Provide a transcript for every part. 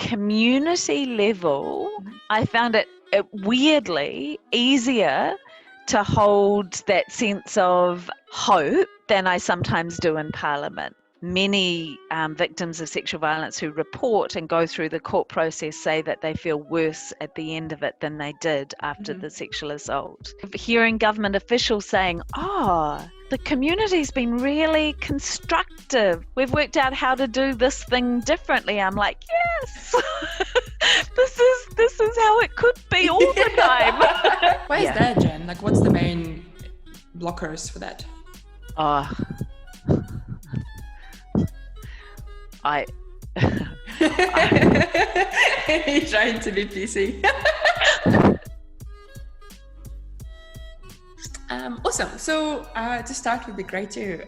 community level, I found it weirdly easier to hold that sense of hope than I sometimes do in Parliament. Many victims of sexual violence who report and go through the court process say that they feel worse at the end of it than they did after the sexual assault. Hearing government officials saying, the community's been really constructive. We've worked out how to do this thing differently. I'm like, yes, this is how it could be all the time. Why is that, Jen? Like, what's the main blockers for that? He's trying to be PC. Awesome. So to start, would be great to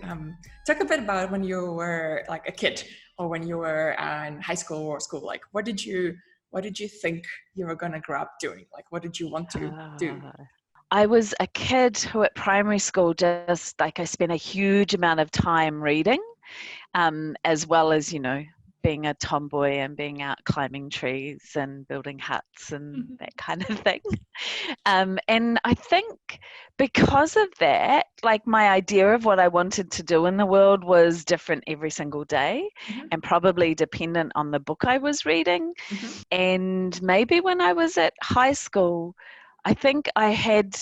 talk a bit about when you were like a kid, or when you were in high school or school. Like, what did you think you were gonna grow up doing? Like, what did you want to do? I was a kid who at primary school just like I spent a huge amount of time reading, as well as, being a tomboy and being out climbing trees and building huts and that kind of thing. And I think because of that, like my idea of what I wanted to do in the world was different every single day, and probably dependent on the book I was reading. And maybe when I was at high school, I think I had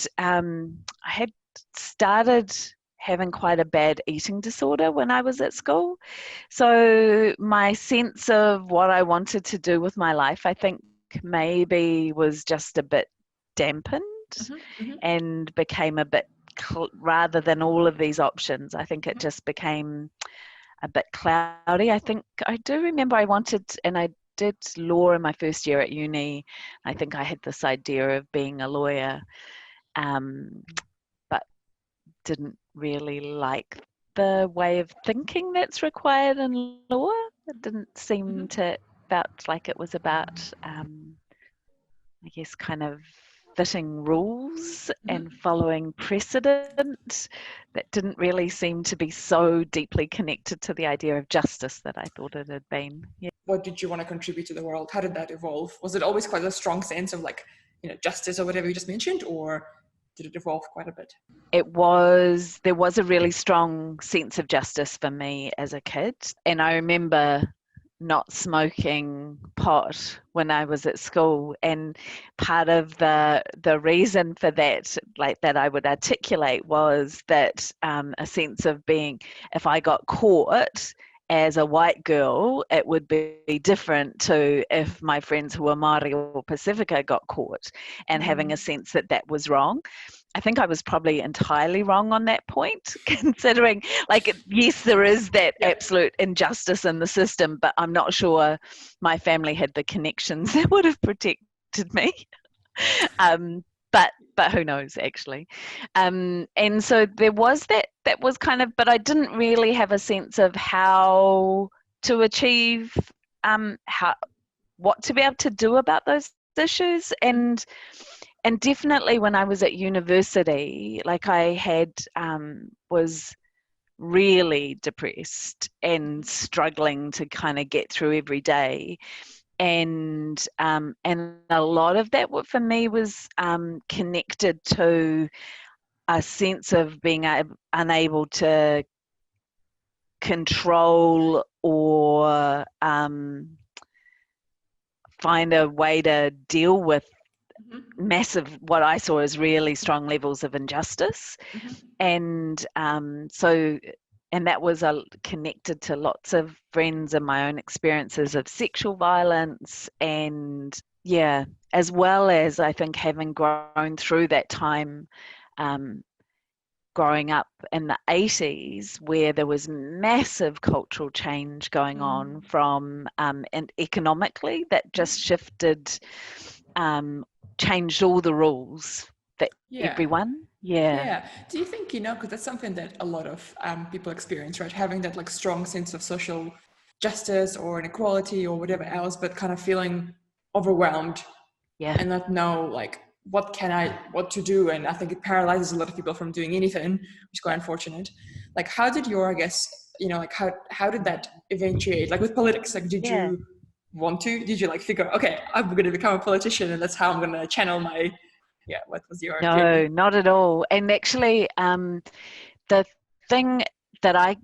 started having quite a bad eating disorder when I was at school. So my sense of what I wanted to do with my life, I think maybe was just a bit dampened and became a bit, rather than all of these options, I think it just became a bit cloudy. I think I do remember I wanted, and I did law in my first year at uni. I think I had this idea of being a lawyer, but didn't really like the way of thinking that's required in law. It didn't seem to, felt like it was about, I guess, kind of fitting rules and following precedent that didn't really seem to be so deeply connected to the idea of justice that I thought it had been. Yeah. What did you want to contribute to the world? How did that evolve? Was it always quite a strong sense of like, justice or whatever you just mentioned, or did it evolve quite a bit? There was a really strong sense of justice for me as a kid. And I remember not smoking pot when I was at school. And part of the reason for that, like that I would articulate, was that a sense of being, if I got caught as a white girl, it would be different to if my friends who were Māori or Pacifica got caught, and having a sense that that was wrong. I think I was probably entirely wrong on that point, considering, like, yes, there is that absolute injustice in the system, but I'm not sure my family had the connections that would have protected me. But who knows, actually. And so there was that was kind of, but I didn't really have a sense of how to achieve, what to be able to do about those issues. And definitely when I was at university, like I had, was really depressed and struggling to kind of get through every day. And a lot of that for me was connected to a sense of being unable to control or find a way to deal with massive, what I saw as really strong levels of injustice. And and that was connected to lots of friends and my own experiences of sexual violence. And as well as I think having grown through that time, growing up in the 80s, where there was massive cultural change going on from, and economically, that just shifted, changed all the rules that everyone. Yeah. Do you think, because that's something that a lot of people experience, right? Having that like strong sense of social justice or inequality or whatever else, but kind of feeling overwhelmed and not know like what to do. And I think it paralyzes a lot of people from doing anything, which is quite unfortunate. Like, how did your, I guess, like how did that eventuate? Like with politics, like did you want to? Did you like figure, okay, I'm going to become a politician and that's how I'm going to channel my, what was your No, journey? not at all. And actually, the thing that I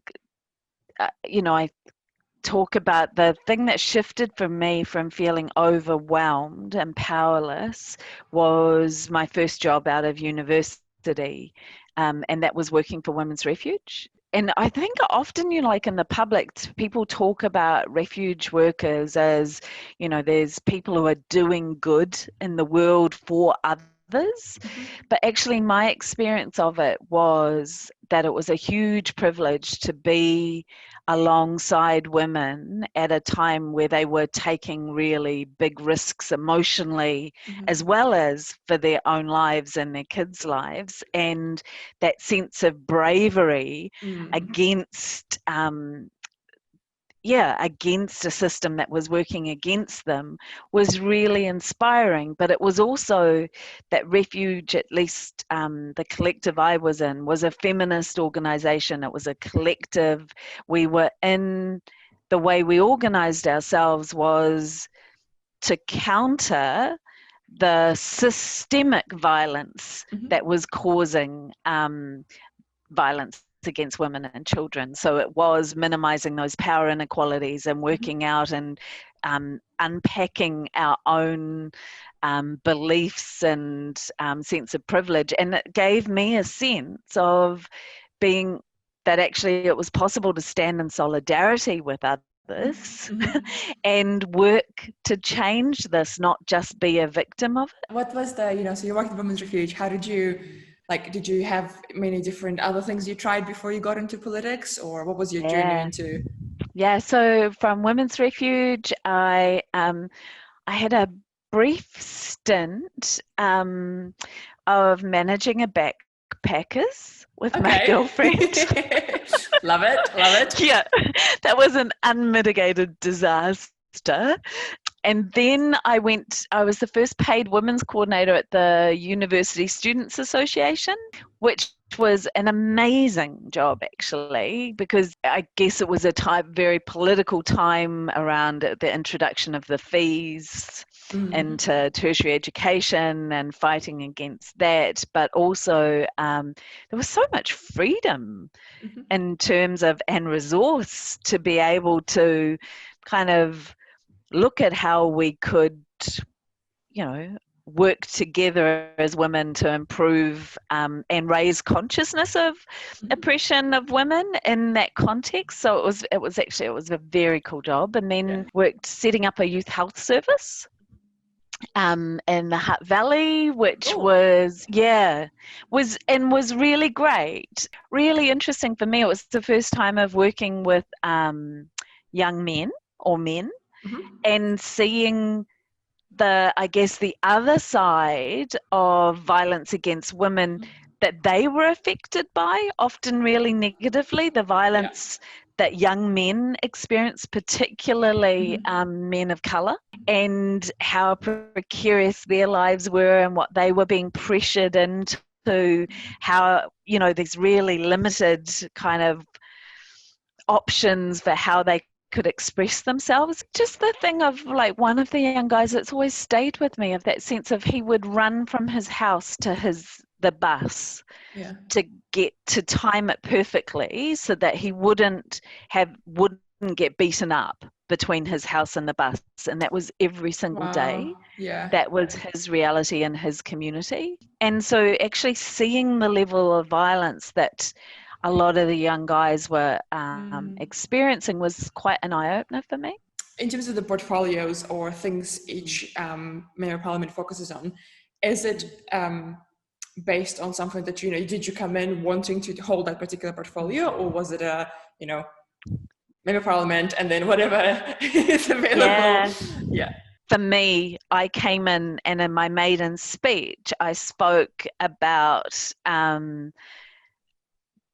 talk about, the thing that shifted for me from feeling overwhelmed and powerless was my first job out of university, and that was working for Women's Refuge. And I think often, like in the public, people talk about refuge workers as, there's people who are doing good in the world for others. Mm-hmm. But actually, my experience of it was that it was a huge privilege to be alongside women at a time where they were taking really big risks emotionally, Mm-hmm. as well as for their own lives and their kids' lives. And that sense of bravery Mm-hmm. against against a system that was working against them was really inspiring. But it was also that Refuge, at least the collective I was in, was a feminist organization. It was a collective. We were in, the way we organized ourselves was to counter the systemic violence Mm-hmm. that was causing violence against women and children. So it was minimizing those power inequalities and Mm-hmm. working out and unpacking our own beliefs and sense of privilege. And it gave me a sense of being that actually it was possible to stand in solidarity with others Mm-hmm. and work to change this, not just be a victim of it. What was the, so you worked at Women's Refuge. How did you, did you have many different other things you tried before you got into politics, or what was your journey Yeah. into? Yeah, so from Women's Refuge, I had a brief stint of managing a backpackers with my Okay. girlfriend. Love it. Love it. Yeah, that was an unmitigated disaster. And then I was the first paid women's coordinator at the University Students Association, which was an amazing job actually, because I guess it was a very political time around the introduction of the fees Mm-hmm. into tertiary education and fighting against that. But also there was so much freedom Mm-hmm. in terms of, and resource to be able to kind of look at how we could, work together as women to improve and raise consciousness of Mm-hmm. oppression of women in that context. So it was a very cool job. And Yeah. then worked setting up a youth health service in the Hutt Valley, which Cool. was really great, really interesting for me. It was the first time of working with young men or men Mm-hmm. and seeing the other side of violence against women that they were affected by, often really negatively, the Yeah. violence that young men experience, particularly Mm-hmm. men of colour, and how precarious their lives were and what they were being pressured into, how, these really limited kind of options for how they could express themselves. Just the thing of like one of the young guys that's always stayed with me, of that sense of he would run from his house to the bus Yeah. to get to time it perfectly so that he wouldn't get beaten up between his house and the bus. And that was every single day. Wow. Yeah. That was his reality in his community. And so actually seeing the level of violence that a lot of the young guys were Mm. experiencing was quite an eye-opener for me. In terms of the portfolios or things each mayor parliament focuses on, is it based on something that, did you come in wanting to hold that particular portfolio, or was it a, member of parliament and then whatever is available? Yeah. Yeah. For me, I came in and in my maiden speech, I spoke about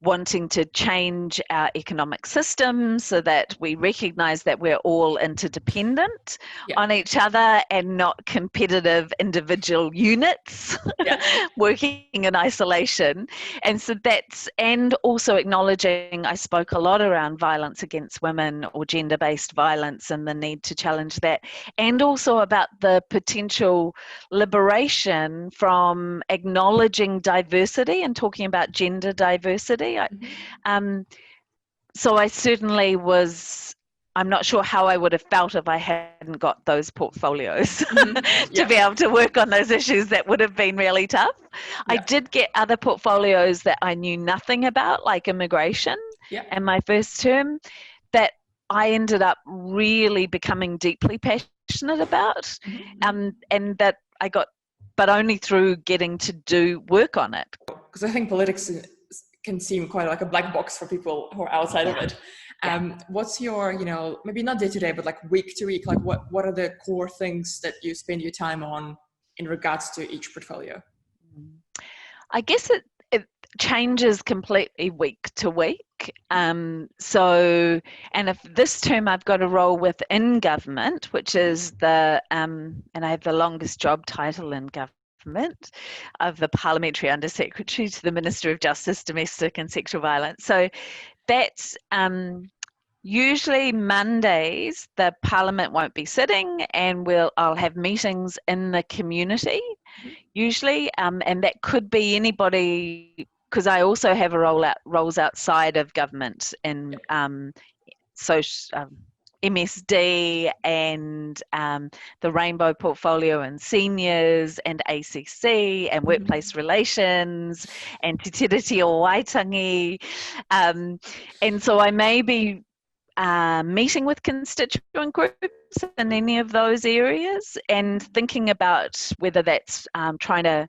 wanting to change our economic system so that we recognize that we're all interdependent on each other and not competitive individual units working in isolation. And so and also acknowledging, I spoke a lot around violence against women or gender-based violence and the need to challenge that, and also about the potential liberation from acknowledging diversity and talking about gender diversity. So I certainly I'm not sure how I would have felt if I hadn't got those portfolios to be able to work on those issues. That would have been really tough. I did get other portfolios that I knew nothing about, like immigration and my first term, that I ended up really becoming deeply passionate about, and that I got, but only through getting to do work on it. Because I think politics can seem quite like a black box for people who are outside of it. What's your, maybe not day to day, but like week to week, like what are the core things that you spend your time on in regards to each portfolio? I guess it changes completely week to week. So, and if this term I've got a role within government, which is and I have the longest job title in government, of the Parliamentary Undersecretary to the Minister of Justice, Domestic and Sexual Violence. So that's usually Mondays, the Parliament won't be sitting, and I'll have meetings in the community, usually, and that could be anybody, because I also have roles outside of government in MSD and the Rainbow Portfolio and seniors and ACC and workplace relations and Te Tiriti o Waitangi. And so I may be meeting with constituent groups in any of those areas and thinking about whether that's trying to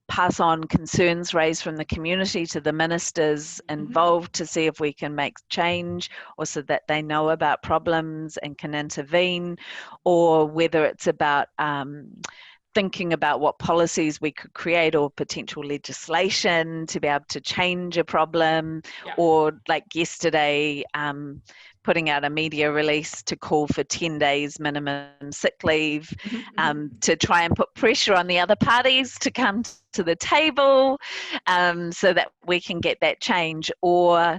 pass on concerns raised from the community to the ministers involved to see if we can make change, or so that they know about problems and can intervene, or whether it's about thinking about what policies we could create or potential legislation to be able to change a problem, or like yesterday, putting out a media release to call for 10 days minimum sick leave, to try and put pressure on the other parties to come to the table, so that we can get that change, or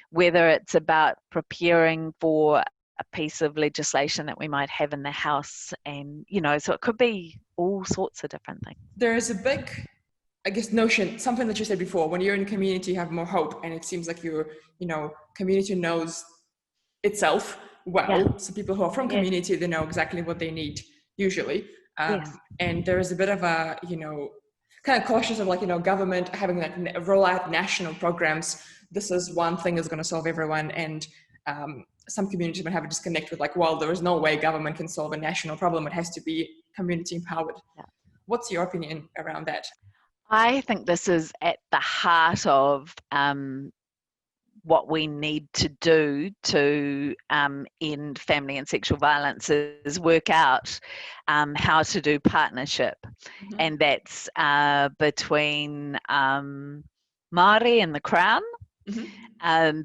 whether it's about preparing for a piece of legislation that we might have in the House. And, so it could be all sorts of different things. There is a big, I guess, notion, something that you said before, when you're in community, you have more hope, and it seems like your, community knows itself well. So people who are from community, they know exactly what they need usually. And there is a bit of a, kind of cautious of government having like roll out national programs. This is one thing that's going to solve everyone. And some communities might have a disconnect with well, there is no way government can solve a national problem. It has to be community empowered. What's your opinion around that? I think this is at the heart of what we need to do to end family and sexual violence, is work out how to do partnership. And that's between Māori and the Crown.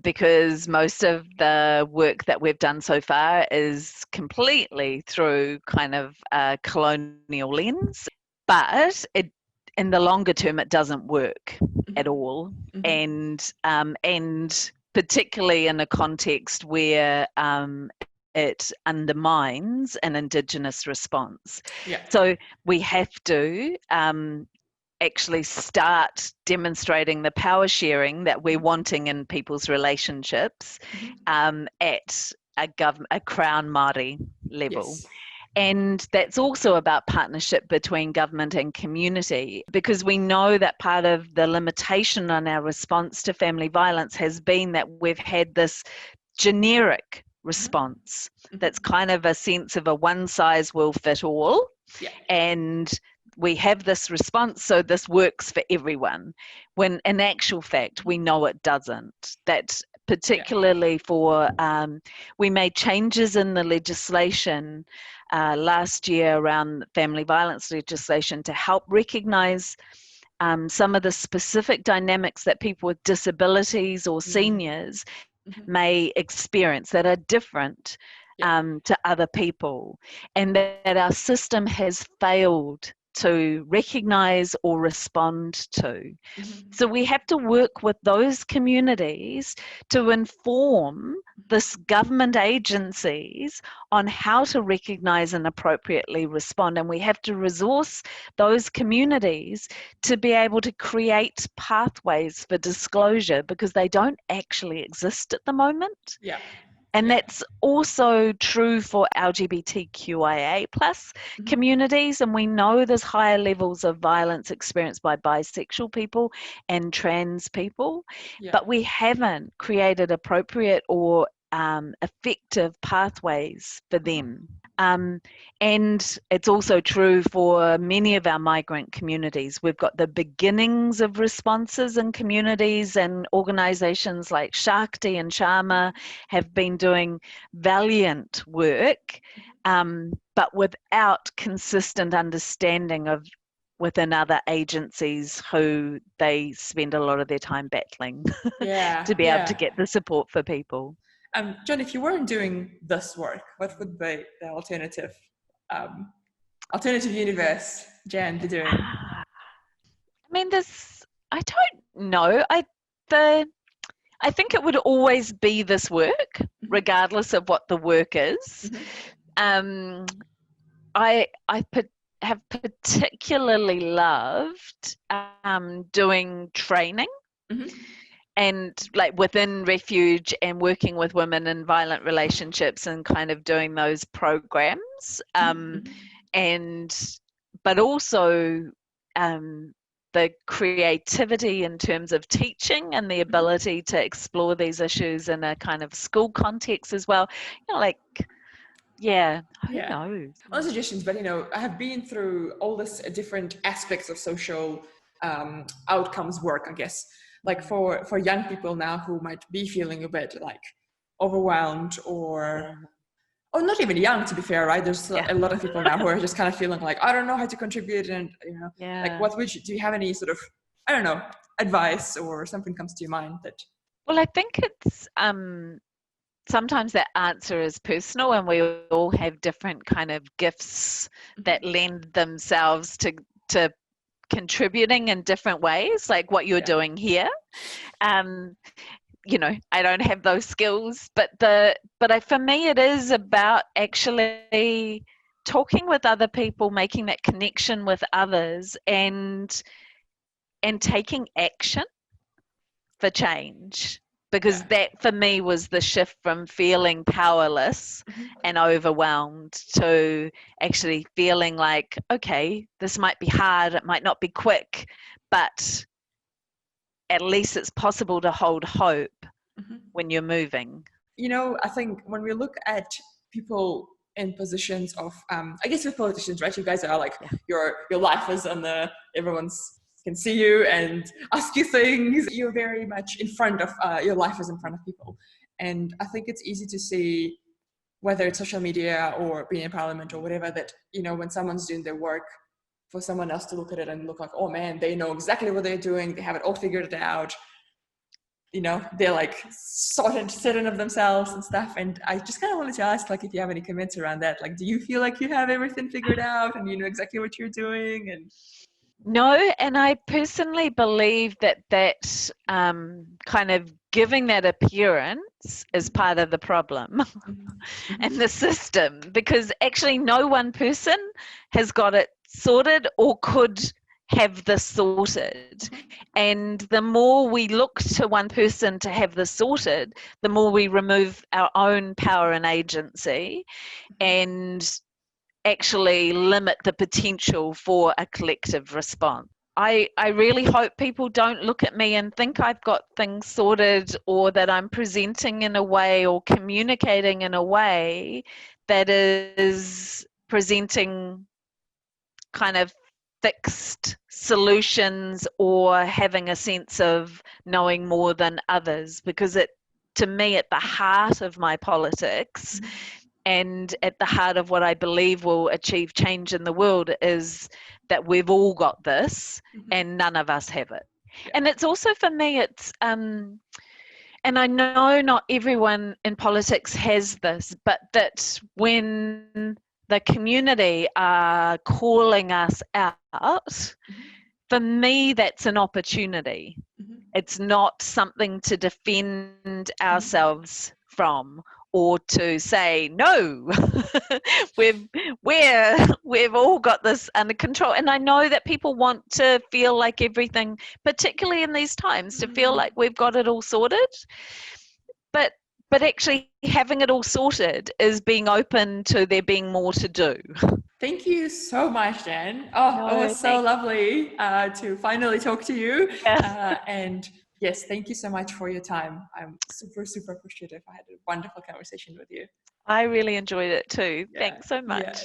Because most of the work that we've done so far is completely through kind of a colonial lens, but in the longer term it doesn't work at all, and particularly in a context where it undermines an Indigenous response. So we have to actually start demonstrating the power sharing that we're wanting in people's relationships at a Crown Māori level. And that's also about partnership between government and community, because we know that part of the limitation on our response to family violence has been that we've had this generic response that's kind of a sense of a one size will fit all. And we have this response, so this works for everyone, when in actual fact we know it doesn't. That particularly for we made changes in the legislation last year around family violence legislation to help recognise some of the specific dynamics that people with disabilities or seniors may experience that are different to other people, and that our system has failed to recognize or respond to. So we have to work with those communities to inform this government agencies on how to recognize and appropriately respond. And we have to resource those communities to be able to create pathways for disclosure, because they don't actually exist at the moment. And that's also true for LGBTQIA plus communities. And we know there's higher levels of violence experienced by bisexual people and trans people, but we haven't created appropriate or effective pathways for them. And it's also true for many of our migrant communities. We've got the beginnings of responses in communities, and organisations like Shakti and Sharma have been doing valiant work, but without consistent understanding of within other agencies who they spend a lot of their time battling to be able to get the support for people. John, if you weren't doing this work, what would be the alternative universe Jan be doing? I mean, I don't know. I think it would always be this work, regardless of what the work is. I have particularly loved doing training. And like within refuge and working with women in violent relationships and kind of doing those programs, but also the creativity in terms of teaching and the ability to explore these issues in a kind of school context as well. You know, like, who knows? All suggestions, but I have been through all this different aspects of social outcomes work, I guess. Like for young people now who might be feeling a bit like overwhelmed or not even young, to be fair, right? There's a lot of people now who are just kind of feeling like, I don't know how to contribute, and like do you have any sort of, I don't know, advice or something comes to your mind that? Well, I think it's sometimes that answer is personal, and we all have different kind of gifts that lend themselves to contributing in different ways, like what you're doing here. I don't have those skills, but for me it is about actually talking with other people, making that connection with others, and taking action for change. Because that for me was the shift from feeling powerless and overwhelmed to actually feeling like, okay, this might be hard, it might not be quick, but at least it's possible to hold hope when you're moving. I think when we look at people in positions of, I guess with politicians, right? You guys are like, your life is on everyone's can see you and ask you things. You're very much in front of, your life is in front of people. And I think it's easy to see, whether it's social media or being in parliament or whatever, that, when someone's doing their work, for someone else to look at it and look like, oh man, they know exactly what they're doing. They have it all figured out. They're like certain of themselves and stuff. And I just kind of wanted to ask, like, if you have any comments around that. Like, do you feel like you have everything figured out and you know exactly what you're doing? And no, and I personally believe that kind of giving that appearance is part of the problem and the system, because actually no one person has got it sorted or could have this sorted. And the more we look to one person to have this sorted, the more we remove our own power and agency and actually limit the potential for a collective response. I really hope people don't look at me and think I've got things sorted, or that I'm presenting in a way or communicating in a way that is presenting kind of fixed solutions or having a sense of knowing more than others, because to me, at the heart of my politics and at the heart of what I believe will achieve change in the world is that we've all got this Mm-hmm. and none of us have it. Yeah. And it's also for me, it's and I know not everyone in politics has this, but that when the community are calling us out, Mm-hmm. for me, that's an opportunity. Mm-hmm. It's not something to defend ourselves from or to say, no, we've all got this under control. And I know that people want to feel like everything, particularly in these times, to feel like we've got it all sorted. But actually having it all sorted is being open to there being more to do. Thank you so much, Jan. Oh, it No, was so lovely to finally talk to you. yeah. And yes, thank you so much for your time. I'm super, super appreciative. I had a wonderful conversation with you. I really enjoyed it too. Yeah, Thanks so much. yeah.